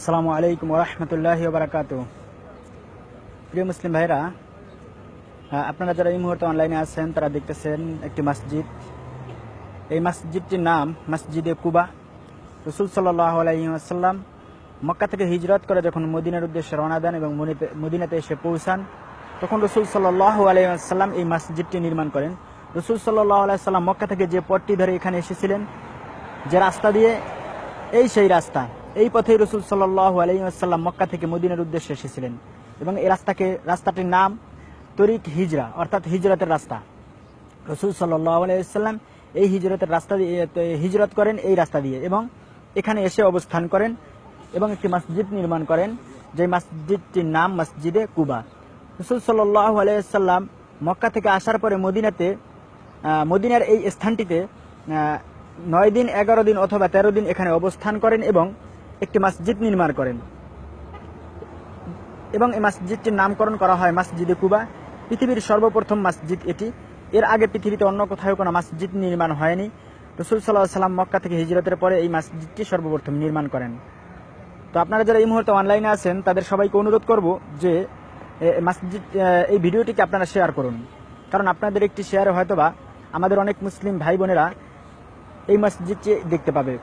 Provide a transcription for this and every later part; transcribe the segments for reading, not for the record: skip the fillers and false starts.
আসসালামু আলাইকুম ওয়া রাহমাতুল্লাহি ওয়া বারাকাতুহু। প্রিয় মুসলিম ভাইরা, আপনারা যারা এই মুহূর্তে অনলাইনে আছেন তারা দেখতেছেন একটি মসজিদ। এই মসজিদটির নাম মসজিদে কুবা। রাসূল সাল্লাল্লাহু আলাইহি ওয়াসাল্লাম মক্কা থেকে হিজরত করে যখন মদিনার উদ্দেশ্যে রওনা দেন এবং মদিনাতে এসে পৌঁছান, তখন রাসূল সাল্লাল্লাহু আলাইহি ওয়াসাল্লাম এই মসজিদটি নির্মাণ করেন। রাসূল সাল্লাল্লাহু আলাইহি ওয়াসাল্লাম মক্কা থেকে যে পথটি ধরে এখানে এসেছিলেন, যে রাস্তা দিয়ে, এই সেই রাস্তা। এই পথেই রাসূল সাল্লাল্লাহু আলাইহি ওয়াসাল্লাম মক্কা থেকে মদিনার উদ্দেশ্যে এসেছিলেন এবং এই রাস্তাটির নাম তরিক হিজরা, অর্থাৎ হিজরতের রাস্তা। রাসূল সাল্লাল্লাহু আলাইহি ওয়াসাল্লাম এই হিজরতের রাস্তা দিয়ে হিজরত করেন এই রাস্তা দিয়ে এবং এখানে এসে অবস্থান করেন এবং একটি মসজিদ নির্মাণ করেন, যে মসজিদটির নাম মসজিদে কুবা। রাসূল সাল্লাল্লাহু আলাইহি ওয়াসাল্লাম মক্কা থেকে আসার পরে মদিনার এই স্থানটিতে 9 দিন, 11 দিন অথবা 13 দিন এখানে অবস্থান করেন এবং একটি মসজিদ নির্মাণ করেন এবং এই মসজিদটির নামকরণ করা হয় মসজিদে কুবা। পৃথিবীর সর্বপ্রথম মসজিদ এটি। এর আগে পৃথিবীতে অন্য কোথাও কোনো মসজিদ নির্মাণ হয়নি। রাসূল সাল্লাল্লাহু আলাইহি ওয়াসাল্লাম মক্কা থেকে হিজরতের পরে এই মসজিদটি সর্বপ্রথম নির্মাণ করেন। তো আপনারা যারা এই মুহূর্তে অনলাইনে আছেন তাদের সবাইকে অনুরোধ করব যে এই ভিডিওটিকে আপনারা শেয়ার করুন, কারণ আপনাদের একটি শেয়ারে হয়তোবা আমাদের অনেক মুসলিম ভাই বোনেরা এই মসজিদটি দেখতে পাবে।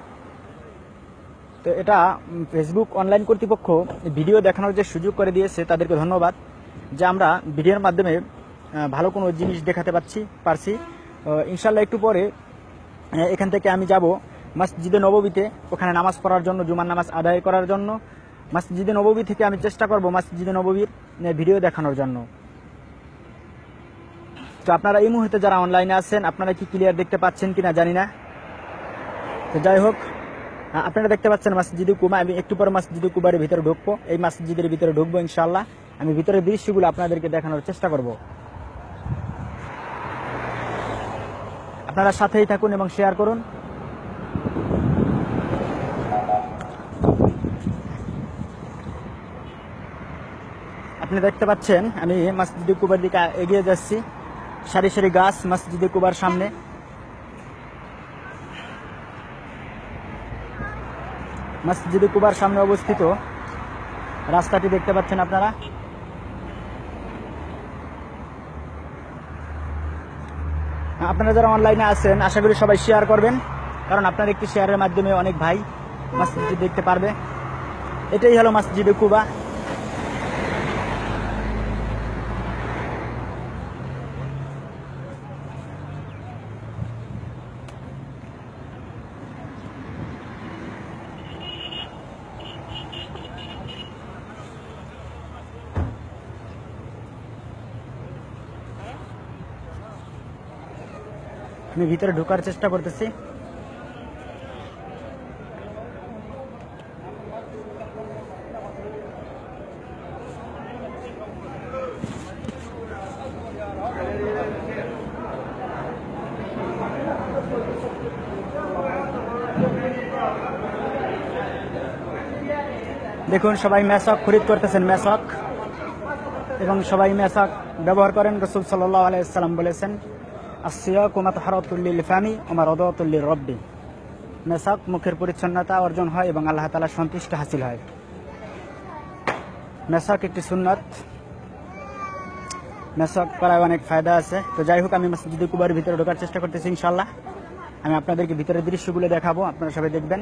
তো এটা ফেসবুক অনলাইন কর্তৃপক্ষ ভিডিও দেখানোর যে সুযোগ করে দিয়েছে তাদেরকে ধন্যবাদ, যে আমরা ভিডিওর মাধ্যমে ভালো কোনো জিনিস দেখাতে পারছি। ইনশাল্লাহ একটু পরে এখান থেকে আমি যাব মসজিদে নববীতে, ওখানে নামাজ পড়ার জন্য, জুমার নামাজ আদায় করার জন্য। মসজিদে নববী থেকে আমি চেষ্টা করব মসজিদে নববীর ভিডিও দেখানোর জন্য। তো আপনারা এই মুহূর্তে যারা অনলাইনে আছেন, আপনারা কি ক্লিয়ার দেখতে পাচ্ছেন কিনা জানি না। তো যাই হোক, আপনারা দেখতে পাচ্ছেন মসজিদে কুবা। আমি একটু পরে মসজিদে কুবার ভিতরে ঢুকবো, এই মসজিদের ভিতরে ঢুকবো ইনশাআল্লাহ। আমি ভিতরের দৃশ্যগুলো আপনাদেরকে দেখানোর চেষ্টা করব। আপনারা সাথেই থাকুন এবং শেয়ার করুন। আপনি দেখতে পাচ্ছেন আমি মসজিদে কুবার দিকে এগিয়ে যাচ্ছি। সারি সারি গাছ মসজিদে কুবার সামনে। মসজিদে কুবার সামনে অবস্থিত রাস্তাটি দেখতে পাচ্ছেন আপনারা। আপনারা যারা অনলাইনে আছেন আশা করি সবাই শেয়ার করবেন, কারণ আপনার একটি শেয়ারের মাধ্যমে অনেক ভাই মসজিদটি দেখতে পারবে। এটাই হলো মসজিদে কুবা। আমি ভিতরে ঢোকার চেষ্টা করতেছি। দেখুন সবাই মেসক খরিদ করতেছেন, মেসক, এবং সবাই মেসক ব্যবহার করেন। রাসূল সাল্লাল্লাহু আলাইহি ওয়াসাল্লাম বলেছেন, আসসিয়াকু মাতহারাতুল লিল ফামি ওয়া মারাদাতুল লির রাব্বি। মেসক মুখের পরিচ্ছন্নতা অর্জন হয় এবং আল্লাহ তাআলার সন্তুষ্টি হাসিল হয়। মেসক একটি সুন্নাত, মেসক করার অনেক ফায়দা আছে। তো যাই হোক, আমি মসজিদে কুবার ভিতরে ঢোকার চেষ্টা করতেছি ইনশাআল্লাহ। আমি আপনাদেরকে ভিতরের দৃশ্যগুলো দেখাবো, আপনারা সবাই দেখবেন।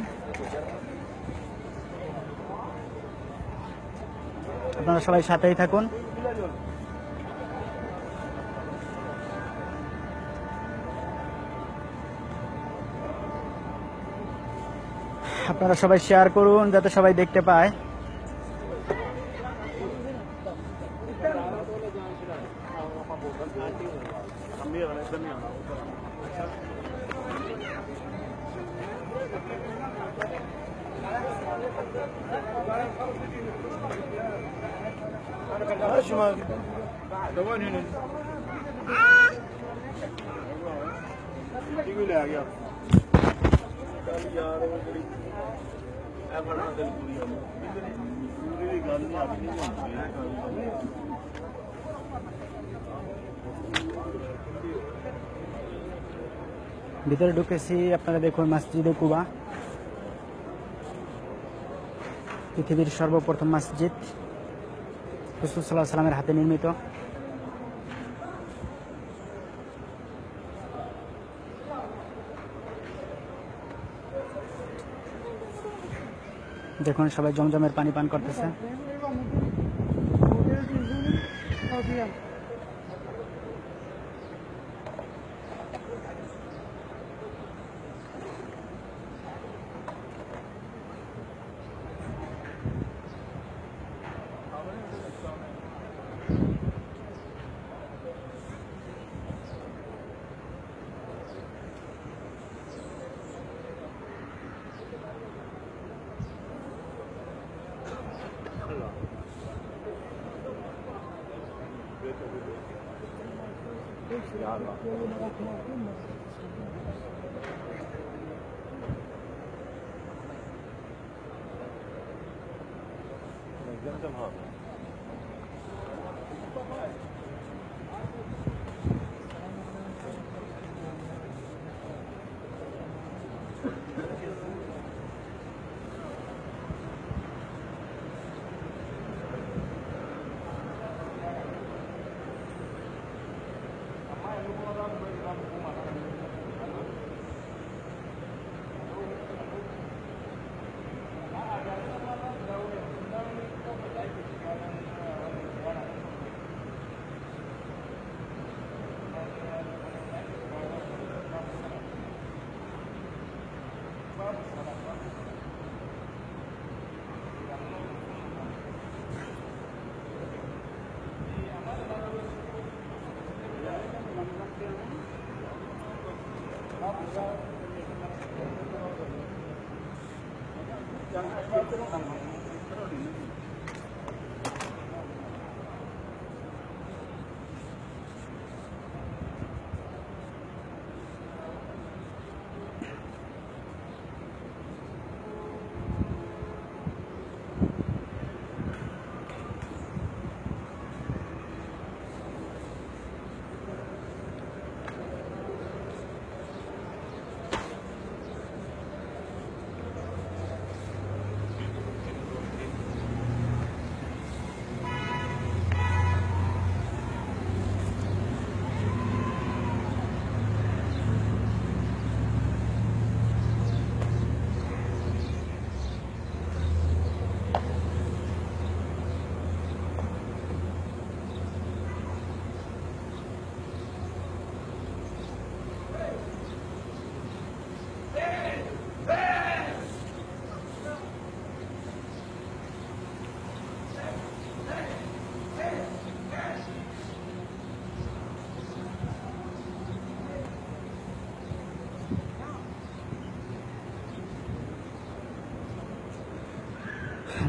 আপনারা সবাই সাথেই থাকুন। আপনারা সবাই শেয়ার করুন যাতে সবাই দেখতে পায়। ভিতরে ঢুকেছি, আপনারা দেখুন মসজিদে কুবা। পৃথিবীর সর্বপ্রথম মসজিদ রাসূল সাল্লাল্লাহু আলাইহি সাল্লামের হাতে নির্মিত। দেখুন সবাই জমজমের পানি পান করতেছে।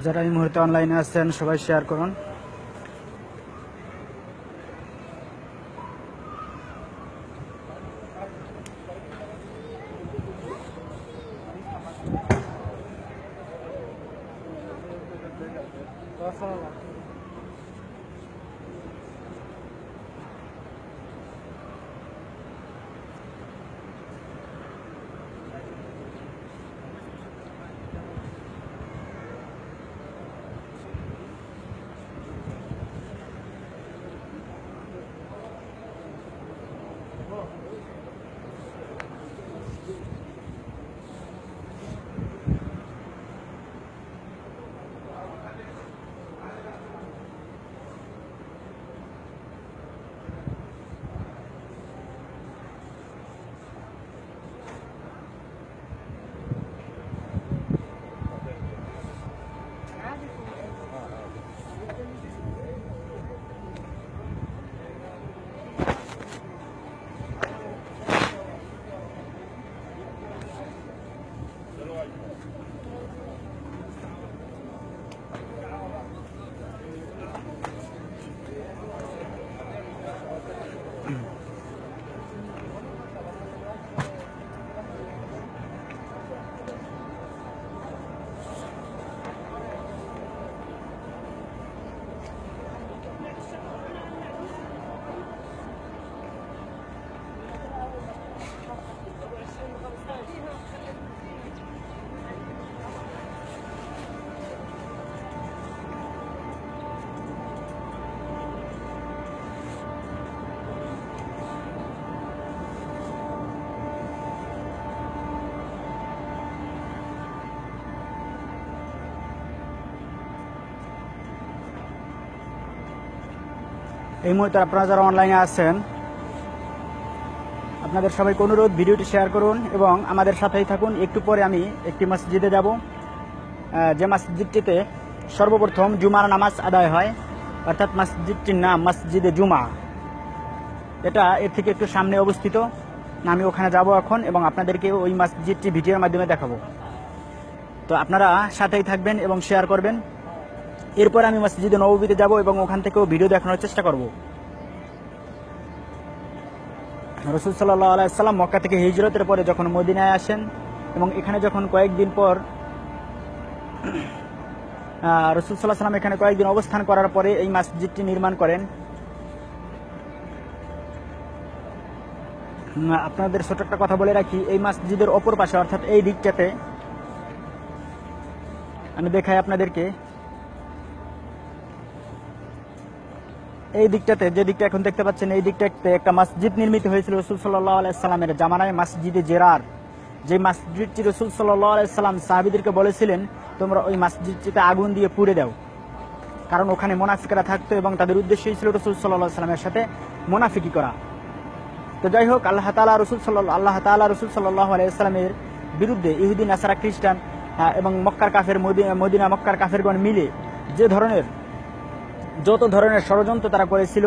যারা এই মুহূর্তে অনলাইনে আছেন সবাই শেয়ার করুন। এই মুহূর্তে আপনারা যারা অনলাইনে আছেন আপনাদের সবাইকে অনুরোধ ভিডিওটি শেয়ার করুন এবং আমাদের সাথেই থাকুন। একটু পরে আমি একটি মসজিদে যাব, যে মসজিদটিতে সর্বপ্রথম জুমার নামাজ আদায় হয়, অর্থাৎ মসজিদটির নাম মসজিদে জুমা। এটা এর থেকে একটু সামনে অবস্থিত। আমি ওখানে যাব এখন এবং আপনাদেরকে ওই মসজিদটি ভিডিওর মাধ্যমে দেখাবো। তো আপনারা সাথেই থাকবেন এবং শেয়ার করবেন। এরপর আমি মসজিদে নববীতে যাব এবং ওখান থেকেও ভিডিও দেখানোর চেষ্টা করব। রাসূল সাল্লাল্লাহু আলাইহি ওয়াসাল্লাম মক্কা থেকে হিজরতের পরে যখন মদিনায় আসেন এবং এখানে যখন কয়েকদিন পর রাসূল সাল্লাল্লাহু আলাইহি ওয়াসাল্লাম এখানে কয়েকদিন অবস্থান করার পরে এই মসজিদটি নির্মাণ করেন। আপনাদের ছোট একটা কথা বলে রাখি, এই মসজিদের অপর পাশে অর্থাৎ এই দিকটাতে আমি দেখাই আপনাদেরকে, এই দিকটাতে যে দিকটা এখন দেখতে পাচ্ছেন এই দিকটাতে একটা মসজিদ নির্মিত হয়েছিল রাসূল সাল্লাল্লাহু আলাইহি সাল্লামের জামানায়, মসজিদে জেরার। যে মসজিদটি রাসূল সাল্লাল্লাহু আলাইহি সাল্লাম সাহাবীদেরকে বলেছিলেন তোমরা ওই মসজিদটিতে আগুন দিয়ে পুড়ে দাও, কারণ ওখানে মুনাফিকরা থাকতো এবং তাদের উদ্দেশ্যই ছিল রাসূল সাল্লাল্লাহু আলাইহি সাল্লামের সাথে মুনাফিকি করা। তো যাই হোক, আল্লাহ তাআলা রাসূল সাল্লাল্লাহু আলাইহি সাল্লামের বিরুদ্ধে ইহুদি নাসারা খ্রিস্টান এবং মক্কার কাফের মদিনা মক্কার কাফেরগণ মিলে যত ধরনের ষড়যন্ত্র তারা করেছিল,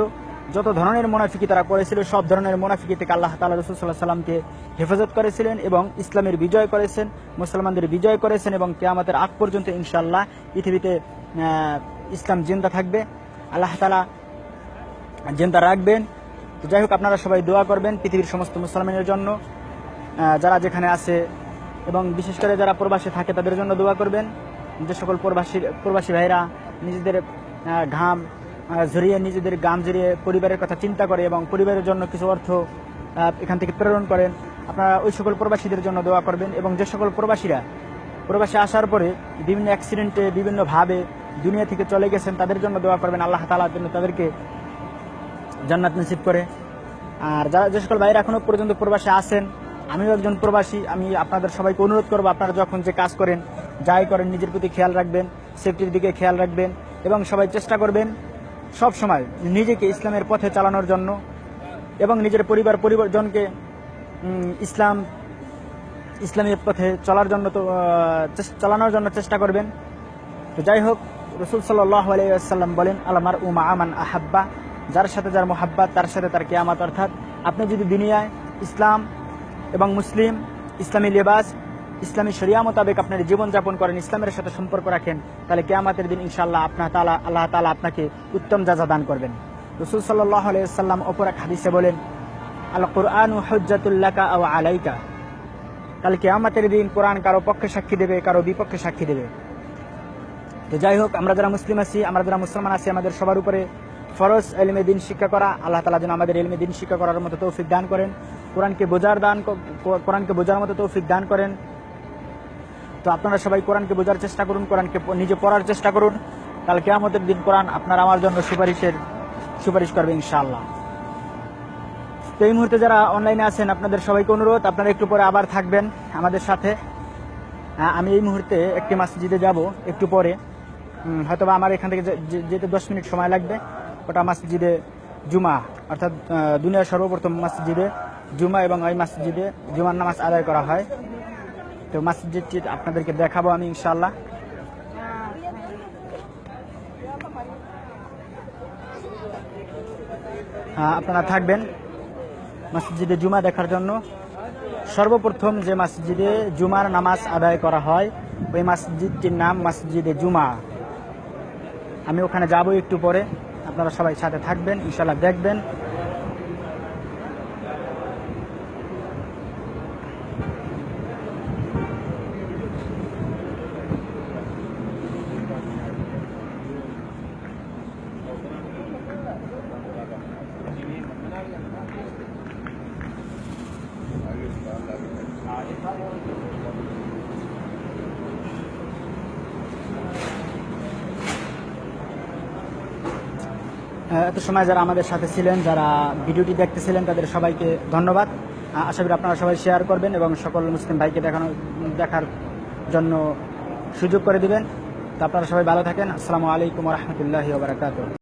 যত ধরনের মুনাফিকি তারা করেছিল, সব ধরনের মুনাফিকি থেকে আল্লাহ তাআলা রাসূল সাল্লাল্লাহু আলাইহি সাল্লামকে হেফাজত করেছিলেন এবং ইসলামের বিজয় করেছেন, মুসলমানদের বিজয় করেছেন এবং কিয়ামতের আগ পর্যন্ত ইনশাআল্লাহ পৃথিবীতে ইসলাম জিন্দা থাকবে, আল্লাহ তাআলা জিন্দা রাখবেন। তো যাই হোক, আপনারা সবাই দোয়া করবেন পৃথিবীর সমস্ত মুসলমানের জন্য, যারা যেখানে আছে এবং বিশেষ করে যারা প্রবাসে থাকে তাদের জন্য দোয়া করবেন। যে সকল প্রবাসী ভাইরা নিজেদের ঘাম ঝরিয়ে নিজেদের গাম ঝরিয়ে পরিবারের কথা চিন্তা করে এবং পরিবারের জন্য কিছু অর্থ এখান থেকে প্রেরণ করেন, আপনারা ওই সকল প্রবাসীদের জন্য দোয়া করবেন। এবং যে সকল প্রবাসী আসার পরে বিভিন্ন অ্যাক্সিডেন্টে বিভিন্নভাবে দুনিয়া থেকে চলে গেছেন তাদের জন্য দোয়া করবেন, আল্লাহ তাআলা যেন তাদেরকে জান্নাত নসিব করে। আর যারা যে সকল ভাইরা এখনো পর্যন্ত প্রবাসে আছেন, আমিও একজন প্রবাসী, আমি আপনাদের সবাইকে অনুরোধ করবো আপনারা যখন যে কাজ করেন যাই করেন নিজের প্রতি খেয়াল রাখবেন, সেফটির দিকে খেয়াল রাখবেন এবং সবাই চেষ্টা করবেন সব সময় নিজেকে ইসলামের পথে চালানোর জন্য এবং নিজের পরিবারজনকে ইসলামের পথে চালানোর জন্য চেষ্টা করবেন। তো যাই হোক, রাসূল সাল্লাল্লাহু আলাইহি ওয়াসাল্লাম বলেন আল মারউ মা মান আহাব্বা, যার সাথে যার মুহাব্বত তার সাথে তার কিয়ামত। অর্থাৎ আপনি যদি দুনিয়ায় ইসলাম এবং মুসলিম, ইসলামী লেবাস, ইসলামী শরিয়া মোতাবেক আপনার জীবনযাপন করেন, ইসলামের সাথে সম্পর্ক রাখেন, তাহলে কিয়ামতের দিন ইনশাআল্লাহ আল্লাহ তাআলা আপনাকে উত্তম জাযা দান করবেন। রাসূল সাল্লাল্লাহু আলাইহি ওয়াসাল্লাম অপর এক হাদিসে বলেন আল কুরআনু হুজ্জাতুল লাকা আও আলাইকা, কাল কিয়ামতের দিন কোরআন কারো পক্ষে সাক্ষী দেবে, কারো বিপক্ষে সাক্ষী দেবে। তো যাই হোক, আমরা যারা মুসলিম আছি, আমরা যারা মুসলমান আছি, আমাদের সবার উপরে ফরজ ইলমে দিন শিক্ষা করা। আল্লাহ তাআলা যেন আমাদের ইলমে দিন শিক্ষা করার মতো তৌফিক দান করেন, কোরআনকে বোঝার মতো তৌফিক দান করেন। তো আপনারা সবাই কোরআনকে বোঝার চেষ্টা করুন, কোরআনকে নিজে পড়ার চেষ্টা করুন, কাল কিয়ামতের দিন কোরআন আপনার আমার জন্য সুপারিশ করবে ইনশাআল্লাহ। তো এই মুহূর্তে যারা অনলাইনে আছেন আপনাদের সবাইকে অনুরোধ আপনারা একটু পরে আবার থাকবেন আমাদের সাথে। আমি এই মুহূর্তে একটি মসজিদে যাব, একটু পরে হয়তোবা আমার এখান থেকে যেতে 10 মিনিট সময় লাগবে। ওটা মসজিদে জুমা, অর্থাৎ দুনিয়ার সর্বপ্রথম মসজিদে জুমা, এবং ওই মসজিদে জুমার নামাজ আদায় করা হয়। তো মসজিদটি আপনাদেরকে দেখাবো আমি ইনশাআল্লাহ। আপনারা থাকবেন মসজিদে জুমা দেখার জন্য। সর্বপ্রথম যে মসজিদে জুমার নামাজ আদায় করা হয় ওই মসজিদটির নাম মসজিদে জুমা। আমি ওখানে যাব একটু পরে, আপনারা সবাই সাথে থাকবেন ইনশাআল্লাহ, দেখবেন। এত সময় যারা আমাদের সাথে ছিলেন, যারা ভিডিওটি দেখতেছিলেন, তাদের সবাইকে ধন্যবাদ। আশা করি আপনারা সবাই শেয়ার করবেন এবং সকল মুসলিম ভাইকে দেখার জন্য সুযোগ করে দিবেন। তো আপনারা সবাই ভালো থাকেন। আসসালামু আলাইকুম ওয়া রাহমাতুল্লাহি ওয়া বারাকাতুহু।